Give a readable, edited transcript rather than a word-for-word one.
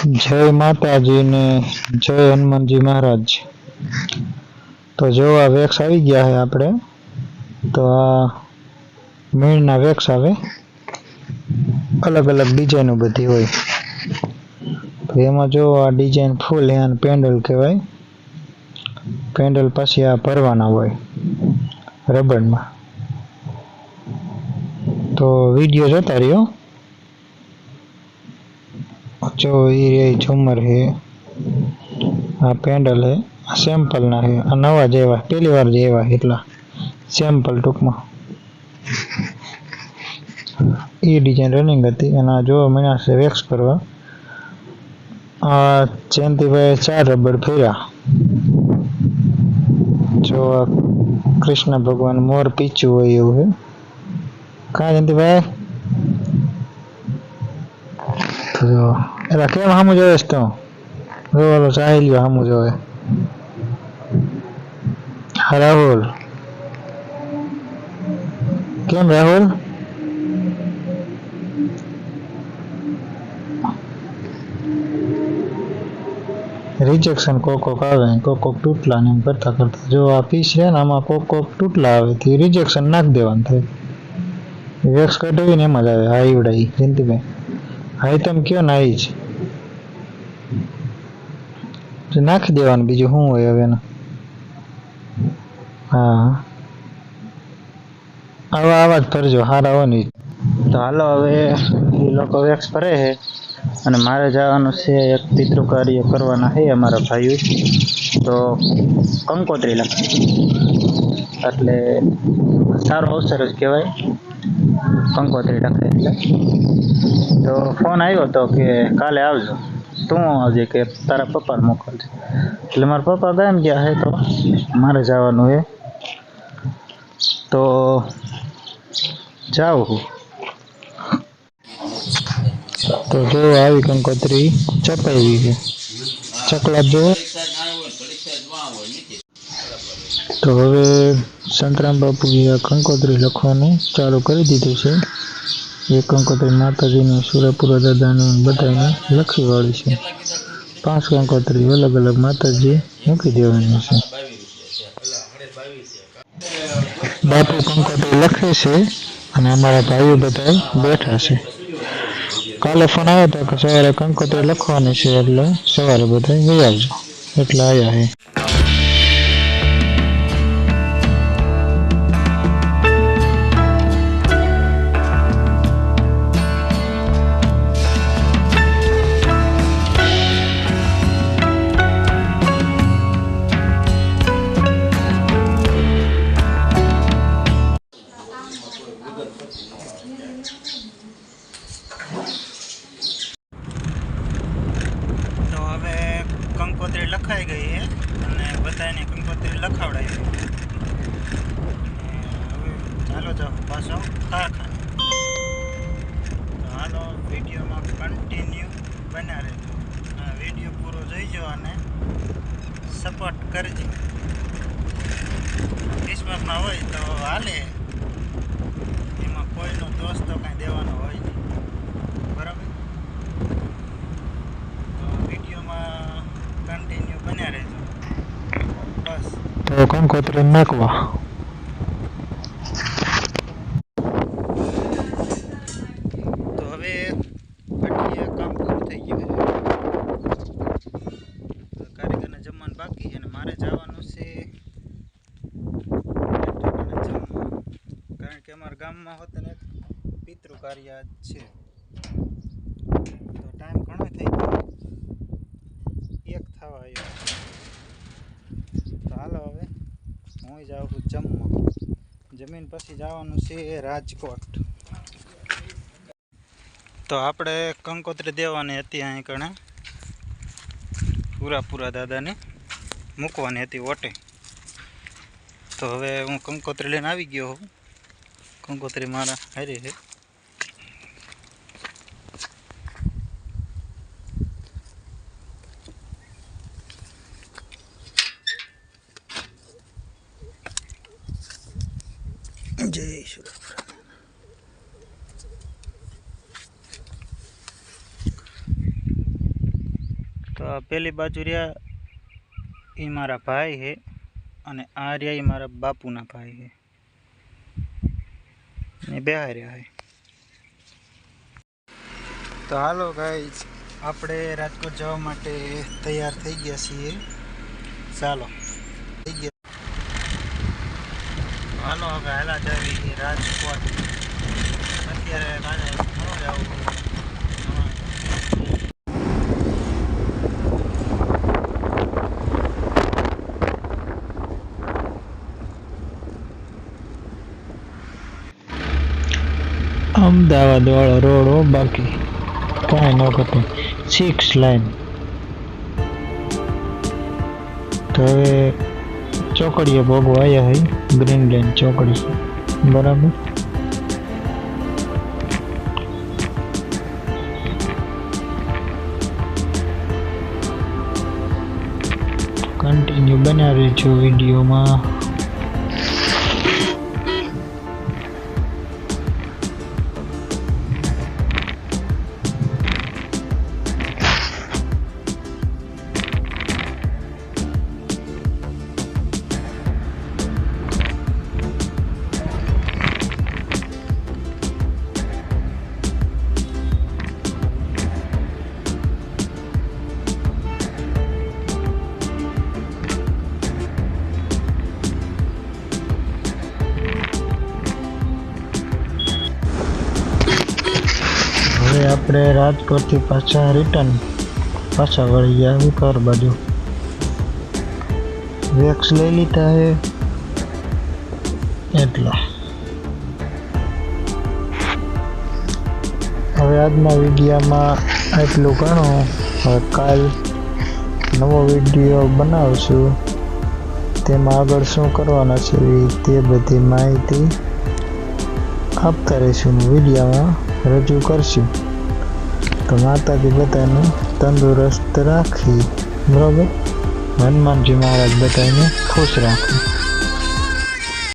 जय माताजी ने जय हनुमान जी महाराज। तो जो आ वेक्स आई गया है आपने तो आ मीणना वेक्स आवे अलग अलग डिजाइनो बधी होय तो एमां जो आ डिजाइन फूल है पेंडल कहेवाय। पेंडल पाछी आ भरवाना होय रबड़ में। तो वीडियो जोता रह्यो। जो ये झूमर है आ पेंडल है आ सैम्पल ना है आ नवा जेवा पहली बार जेवा एटला सैम्पल टूक में ये डिजाइन रनिंग थी। जो महीना से वेक्स करवा आ चैन थी भाई 4 रबड़ फेरा। जो कृष्ण भगवान मोर पीछू हो है कहा जयंती भाई तो एला केम हमू जोईस तो रोलो चाही लियो हमू जोए। हाँ राहुल केम राहुल रिजेक्शन कोक आवे कोक तूटला ने करता करता जो आ पीस है ने आमा कोक तूटला आवे थी रिजेक्शन नाख देवानुं थाय। वेक्स कढावीने एम ज आवे हाई उडाई जयंती भाई हाई तम क्यों ना आई ज नाखी देवानुं बीजुं शुं होय हवे एने। हाँ आवा आवाज भरजो हारा हो नहीं। तो हालो हवे ए लोको वेक्स भरे है અને મારે જવાનું છે એક પિતૃ કાર્ય કરવાના છે અમારા ભાઈઓ તો કંકોત્રી લખે એટલે સારો અવસર જ કહેવાય કંકોત્રી લખે એટલે તો ફોન આવ્યો હતો કે કાલે આવજો તું આવજે કે તારા પપ્પાને મોકલજે એટલે મારા પપ્પા ગામ ગયા છે તો મારે જવાનું છે તો જાઉં હું। तो जो आई कंकोत्री चपाई है चकला जो तो हवे संतराम बापू की कंकोत्री लखवानुं चालू कर दीधुं छे। एक कंकोत्री माताजी ने सूर्यपुरा दादा ने बधाने लखी वाली छे। 5 कंकोत्री अलग अलग माताजी मूकी देवानी छे। बापू कंकोत्री लखे छे अने अमारा भाईओ बधा बैठा छे। काले फोन आया था कि सवारे कंकोत्री लखवानी छे એટલે સવારે બધા ગઈ આવજો એટલે આયા હે। कंकोत्री लखाई गई है અને બધાને કંકોત્રી લખાવડાવી। ચાલો જાઓ પાછો કારખાને। તો હાલો વિડીયોમાં કન્ટિન્યુ બન્યા રહેજો। આ વિડીયો પૂરો જોઈજો અને સપોર્ટ કરજો। કિસ્મતમાં હોય તો હાલે એમાં કોઈનો દોસ્ત તો કાંઈ દેવાનો હોય નહીં બરાબર। कंटिन्यू बने रहो बस। तो कंकोत्री नाखवा तो हवे बढ़िया काम पूરું થઈ ગયું છે। કારીગરને જમવાનું બાકી છે અને મારે જવાનું છે જમવા કારણ કે અમારા ગામમાં હોતે ને પિતૃ કાર્ય છે તો ટાઈમ ઘણો થઈ ગયો एक थवा आयो तो हालो हवे हूँ जाऊँ छूं जमवा। जमीन पछी जवानुं छे राजकोट। तो आपणे कंकोत्री देवानी हती अहीं कणे पूरा दादा ने मूकवानी हती ओटे। तो हवे हूँ कंकोत्री लईने आवी गयो हूँ। कंकोत्री मारा हारे है जय श्री તો આ પેલી બાજુ રહ્યા એ મારા ભાઈ છે અને આ રહ્યા એ મારા બાપુના ભાઈ છે ને બેહા રહ્યા છે. તો હાલો ગાઈસ, આપણે રાજકોટ જવા માટે તૈયાર થઈ ગયા છીએ. ચાલો થઈ ગયા. હાલો હવે હાલા જાવી રાજકોટ. અત્યારે કાલે ન જવું. અમદાવાદ વાળો રોડ હો, બાકી કાંઈ ન ઘટે. 6 લાઈન. તો હવે ચોકડીએ ભોગવા આવ્યા હોય, ગ્રીન લાઈન ચોકડી બરાબર. કન્ટિન્યુ બનાવી છો વિડીયોમાં. હવે આપણે રાજકોટથી પાછા વળી ગયા વિકાર બાજુ. વેક્સ લઈ લીધા હે એટલા. હવે આજના વિડીયોમાં એટલું ઘણું. હવે કાલ નવો વિડીયો બનાવશું, તેમાં આગળ શું કરવાના છે તે બધી માહિતી આપતા રહીશું, વિડીયોમાં રજૂ કરશું. તો માતાજી બધાને તંદુરસ્ત રાખી, બરાબર. હનુમાનજી મહારાજ બધાને ખુશ રાખે.